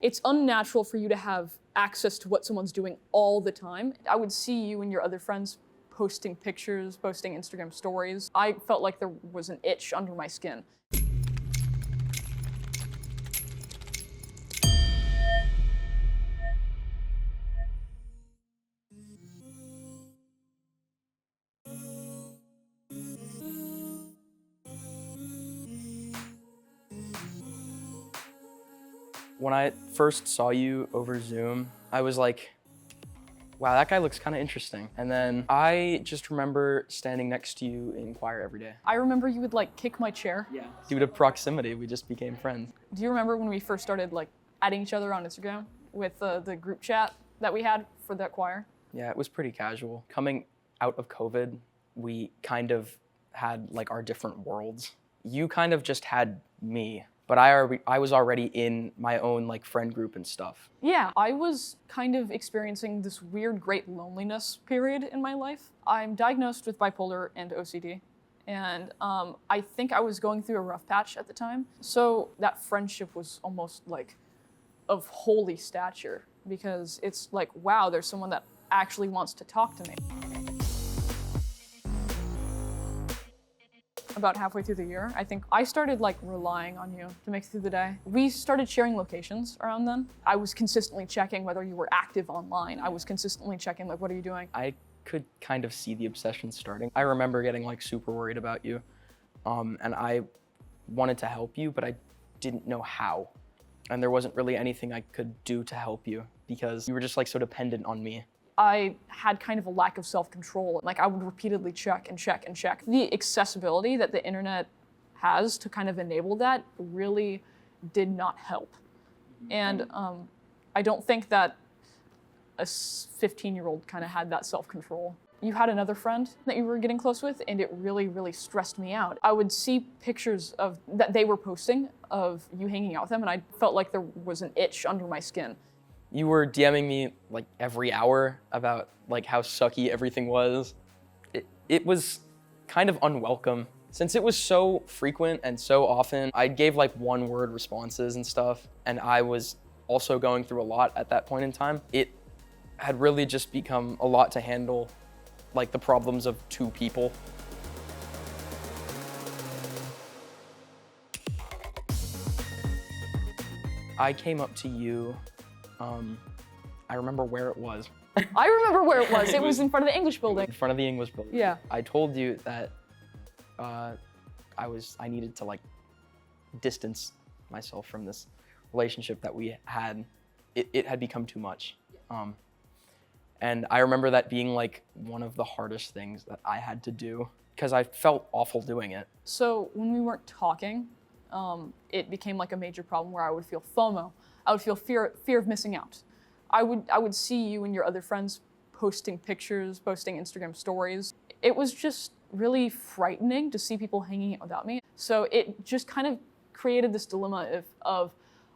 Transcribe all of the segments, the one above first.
It's unnatural for you to have access to what someone's doing all the time. I would see you and your other friends posting pictures, posting Instagram stories. I felt like there was an itch under my skin. When I first saw you over Zoom, I was like, wow, that guy looks kind of interesting. And then I just remember standing next to you in choir every day. I remember you would like kick my chair. Yeah. Due to proximity, we just became friends. Do you remember when we first started like adding each other on Instagram with the group chat that we had for that choir? Yeah, it was pretty casual. Coming out of COVID, we kind of had like our different worlds. You kind of just had me, but I was already in my own like friend group and stuff. Yeah, I was kind of experiencing this weird great loneliness period in my life. I'm diagnosed with bipolar and OCD, and I think I was going through a rough patch at the time. So that friendship was almost like of holy stature, because it's like, wow, there's someone that actually wants to talk to me. About halfway through the year, I think I started like relying on you to make it through the day. We started sharing locations around then. I was consistently checking whether you were active online. I was consistently checking like, what are you doing? I could kind of see the obsession starting. I remember getting like super worried about you, and I wanted to help you, but I didn't know how. And there wasn't really anything I could do to help you because you were just like so dependent on me. I had kind of a lack of self-control. Like I would repeatedly check and check and check. The accessibility that the internet has to kind of enable that really did not help. And I don't think that a 15-year-old kind of had that self-control. You had another friend that you were getting close with, and it really, really stressed me out. I would see pictures that they were posting of you hanging out with them, and I felt like there was an itch under my skin. You were DMing me like every hour about like how sucky everything was. It was kind of unwelcome. Since it was so frequent and so often, I gave like one-word responses and stuff, and I was also going through a lot at that point in time. It had really just become a lot to handle, like the problems of two people. I came up to you. I remember where it was. I remember where it was. It was in front of the English building. In front of the English building. Yeah. I told you that I needed to like distance myself from this relationship that we had. It had become too much. And I remember that being like one of the hardest things that I had to do because I felt awful doing it. So when we weren't talking, it became like a major problem where I would feel FOMO. I would feel fear of missing out. I would see you and your other friends posting pictures, posting Instagram stories. It was just really frightening to see people hanging out without me. So it just kind of created this dilemma of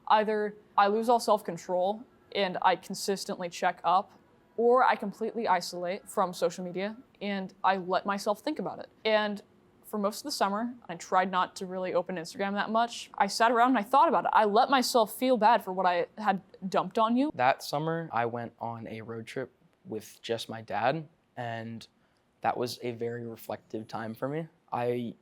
either I lose all self-control and I consistently check up, or I completely isolate from social media and I let myself think about it. And for most of the summer, I tried not to really open Instagram that much. I sat around and I thought about it. I let myself feel bad for what I had dumped on you. That summer, I went on a road trip with just my dad, and that was a very reflective time for me. I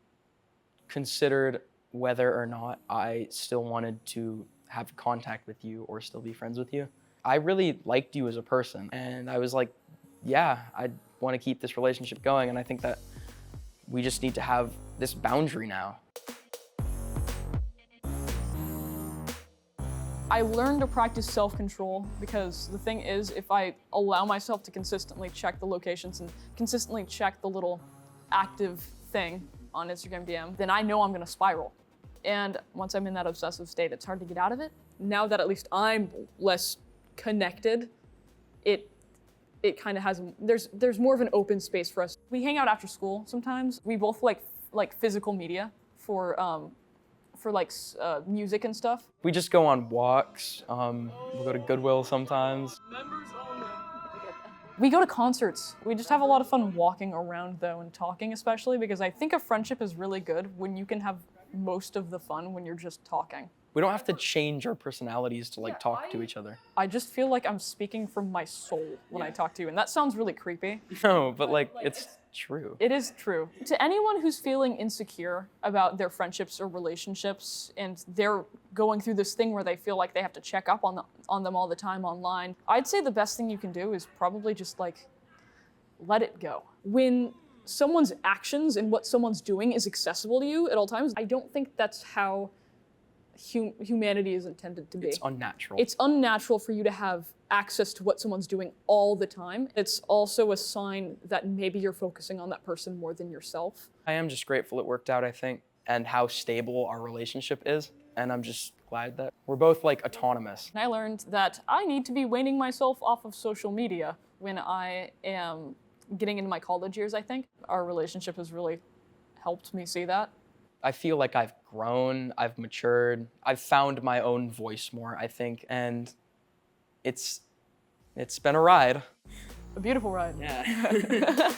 considered whether or not I still wanted to have contact with you or still be friends with you. I really liked you as a person, and I was like, yeah, I want to keep this relationship going, and I think that we just need to have this boundary now. I learned to practice self-control because the thing is, if I allow myself to consistently check the locations and consistently check the little active thing on Instagram DM, then I know I'm gonna spiral. And once I'm in that obsessive state, it's hard to get out of it. Now that at least I'm less connected, it kind of has, there's more of an open space for us. We hang out after school sometimes. We both like physical media for like music and stuff. We just go on walks. We'll go to Goodwill sometimes. Members only. We go to concerts. We just have a lot of fun walking around though and talking, especially because I think a friendship is really good when you can have most of the fun when you're just talking. We don't have to change our personalities to like Yeah, talk to each other. I just feel like I'm speaking from my soul when I talk to you, and that sounds really creepy. No, but like it's true. It is true. To anyone who's feeling insecure about their friendships or relationships and they're going through this thing where they feel like they have to check up on them all the time online, I'd say the best thing you can do is probably just like let it go. When someone's actions and what someone's doing is accessible to you at all times, I don't think that's how humanity is intended to be. It's unnatural. It's unnatural for you to have access to what someone's doing all the time. It's also a sign that maybe you're focusing on that person more than yourself. I am just grateful it worked out, I think, and how stable our relationship is. And I'm just glad that we're both like autonomous. And I learned that I need to be weaning myself off of social media when I am getting into my college years, I think. Our relationship has really helped me see that. I feel like I've grown, I've matured, I've found my own voice more, I think, and it's been a ride. A beautiful ride. Yeah.